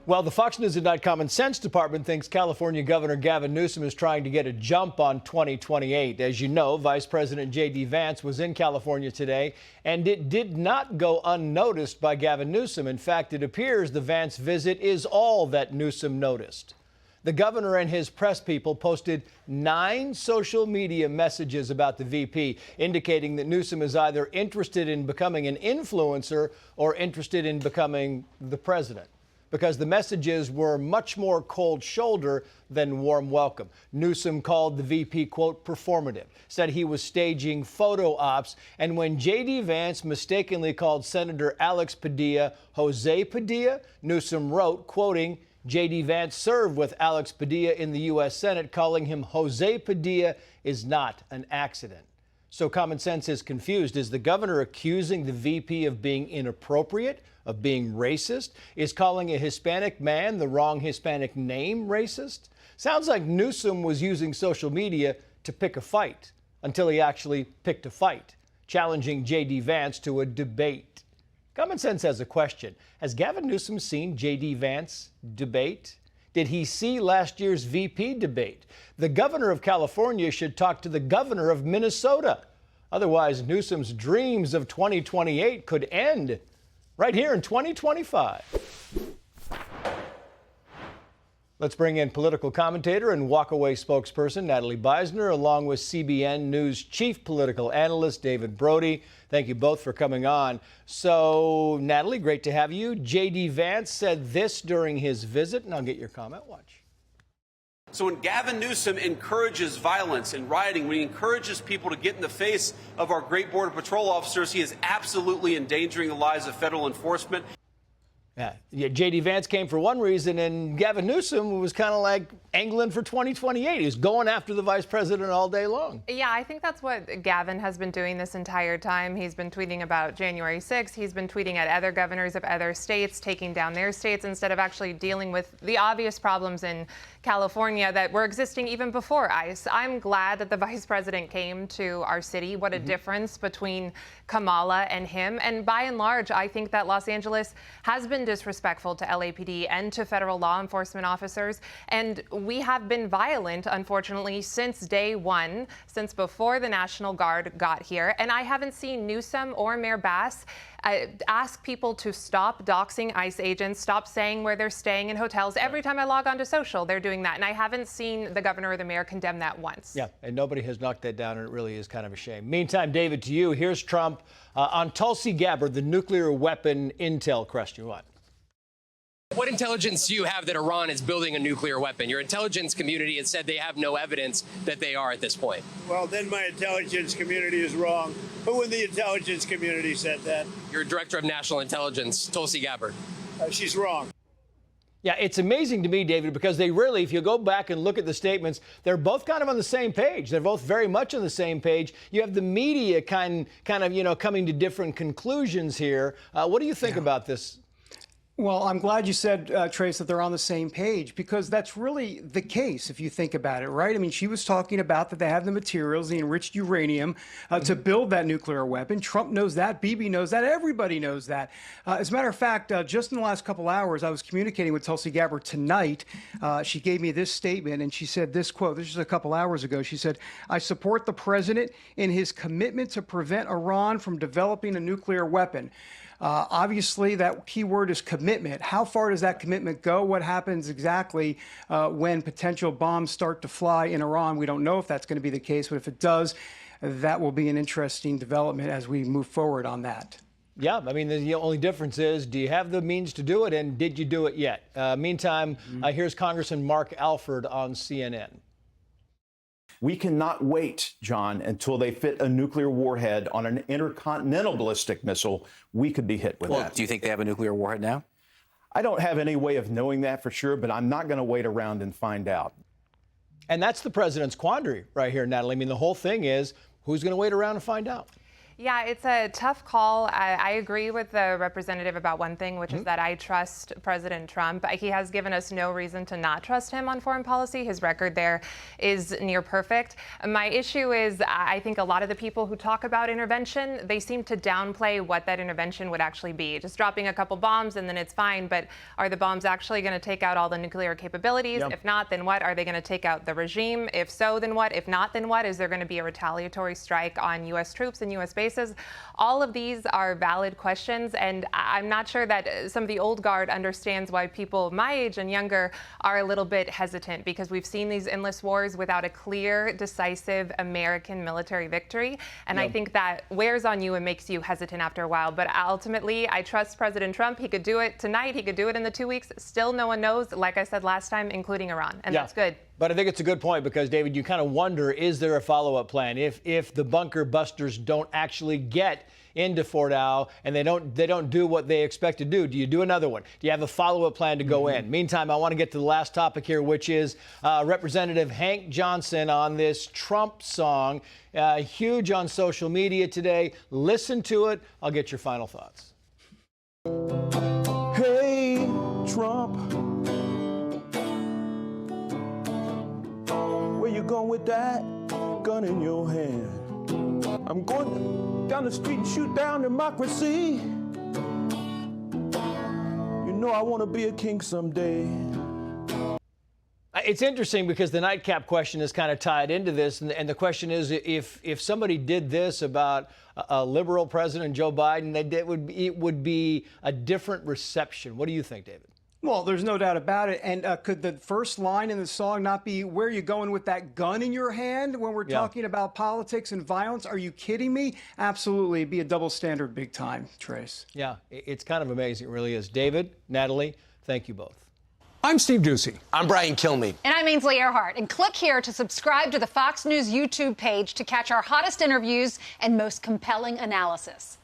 Well, the Fox News and Common Sense Department thinks California Governor Gavin Newsom is trying to get a jump on 2028. As you know, Vice President JD Vance was in California today, and it did not go unnoticed by Gavin Newsom. In fact, it appears the Vance visit is all that Newsom noticed. The governor and his press people posted 9 social media messages about the VP, indicating that Newsom is either interested in becoming an influencer or interested in becoming the president, because the messages were much more cold shoulder than warm welcome. Newsom called the VP, quote, performative, said he was staging photo ops, and when JD Vance mistakenly called Senator Alex Padilla Jose Padilla, Newsom wrote, quoting, JD Vance served with Alex Padilla in the U.S. Senate, calling him Jose Padilla is not an accident. So Common Sense is confused. Is the governor accusing the VP of being inappropriate, of being racist? Is calling a Hispanic man the wrong Hispanic name racist? Sounds like Newsom was using social media to pick a fight until he actually picked a fight, challenging JD Vance to a debate. Common Sense has a question. Has Gavin Newsom seen JD Vance debate? Did he see last year's VP debate? The governor of California should talk to the governor of Minnesota. Otherwise, Newsom's dreams of 2028 could end right here in 2025. Let's bring in political commentator and walkaway spokesperson Natalie Beisner, along with CBN News chief political analyst David Brody. Thank you both for coming on. So, Natalie, great to have you. JD Vance said this during his visit, and I'll get your comment. Watch. So when Gavin Newsom encourages violence and rioting, when he encourages people to get in the face of our great Border Patrol officers, he is absolutely endangering the lives of federal enforcement. Yeah, JD Vance came for one reason, and Gavin Newsom was kind of like angling for 2028. He was going after the vice president all day long. Yeah, I think that's what Gavin has been doing this entire time. He's been tweeting about January 6th. He's been tweeting at other governors of other states, taking down their states, instead of actually dealing with the obvious problems in California that were existing even before ICE. I'm glad that the vice president came to our city. What a difference between Kamala and him. And by and large, I think that Los Angeles has been disrespectful to LAPD and to federal law enforcement officers. And we have been violent, unfortunately, since day one, since before the National Guard got here. And I haven't seen Newsom or Mayor Bass ask people to stop doxing ICE agents, stop saying where they're staying in hotels. Every time I log onto social, they're doing that. And I haven't seen the governor or the mayor condemn that once. Yeah, and nobody has knocked that down, and it really is kind of a shame. Meantime, David, to you, here's Trump on Tulsi Gabbard, the nuclear weapon intel question. What intelligence do you have that Iran is building a nuclear weapon? Your intelligence community has said they have no evidence that they are at this point. Well, then my intelligence community is wrong. Who in the intelligence community said that? Your director of national intelligence, Tulsi Gabbard. She's wrong. Yeah, it's amazing to me, David, because they really, if you go back and look at the statements, they're both kind of on the same page. They're both very much on the same page. You have the media kind of, coming to different conclusions here. What do you think about this? Well, I'm glad you said, Trace, that they're on the same page, because that's really the case if you think about it, right? I mean, she was talking about that they have the materials, the enriched uranium, to build that nuclear weapon. Trump knows that. Bibi knows that. Everybody knows that. As a matter of fact, just in the last couple hours, I was communicating with Tulsi Gabbard tonight. She gave me this statement, and she said this quote. This was a couple hours ago. She said, "I support the president in his commitment to prevent Iran from developing a nuclear weapon." Obviously, that key word is commitment. How far does that commitment go? What happens exactly when potential bombs start to fly in Iran? We don't know if that's going to be the case, but if it does, that will be an interesting development as we move forward on that. Yeah, I mean, the only difference is, do you have the means to do it, and did you do it yet? Meantime, here's Congressman Mark Alford on CNN. We cannot wait, John, until they fit a nuclear warhead on an intercontinental ballistic missile. We could be hit with that. Do you think they have a nuclear warhead now? I don't have any way of knowing that for sure, but I'm not going to wait around and find out. And that's the president's quandary right here, Natalie. I mean, the whole thing is, who's going to wait around and find out? Yeah, it's a tough call. I agree with the representative about one thing, which is that I trust President Trump. He has given us no reason to not trust him on foreign policy. His record there is near perfect. My issue is I think a lot of the people who talk about intervention, they seem to downplay what that intervention would actually be. Just dropping a couple bombs and then it's fine, but are the bombs actually going to take out all the nuclear capabilities? Yep. If not, then what? Are they going to take out the regime? If so, then what? If not, then what? Is there going to be a retaliatory strike on U.S. troops and U.S. bases? All of these are valid questions, and I'm not sure that some of the old guard understands why people my age and younger are a little bit hesitant, because we've seen these endless wars without a clear, decisive American military victory, and I think that wears on you and makes you hesitant after a while. But ultimately, I trust President Trump. He could do it tonight. He could do it in the 2 weeks. Still, no one knows, like I said last time, including Iran, and that's good. But I think it's a good point because, David, you kind of wonder, is there a follow-up plan? If the bunker busters don't actually get into Fort Howe and they don't do what they expect to do you do another one? Do you have a follow-up plan to go in? Meantime, I want to get to the last topic here, which is Representative Hank Johnson on this Trump song. Huge on social media today. Listen to it. I'll get your final thoughts. Hey, Trump. Where you going with that gun in your hand? I'm going down the street and shoot down democracy. You know I want to be a king someday. It's interesting because the nightcap question is kind of tied into this, and the question is if somebody did this about a liberal President Joe Biden, it would be a different reception. What do you think, David? Well, there's no doubt about it. And could the first line in the song not be, where are you going with that gun in your hand when we're talking about politics and violence? Are you kidding me? Absolutely. It'd be a double standard big time, Trace. Yeah, it's kind of amazing. It really is. David, Natalie, thank you both. I'm Steve Ducey. I'm Brian Kilmeade. And I'm Ainsley Earhart. And click here to subscribe to the Fox News YouTube page to catch our hottest interviews and most compelling analysis.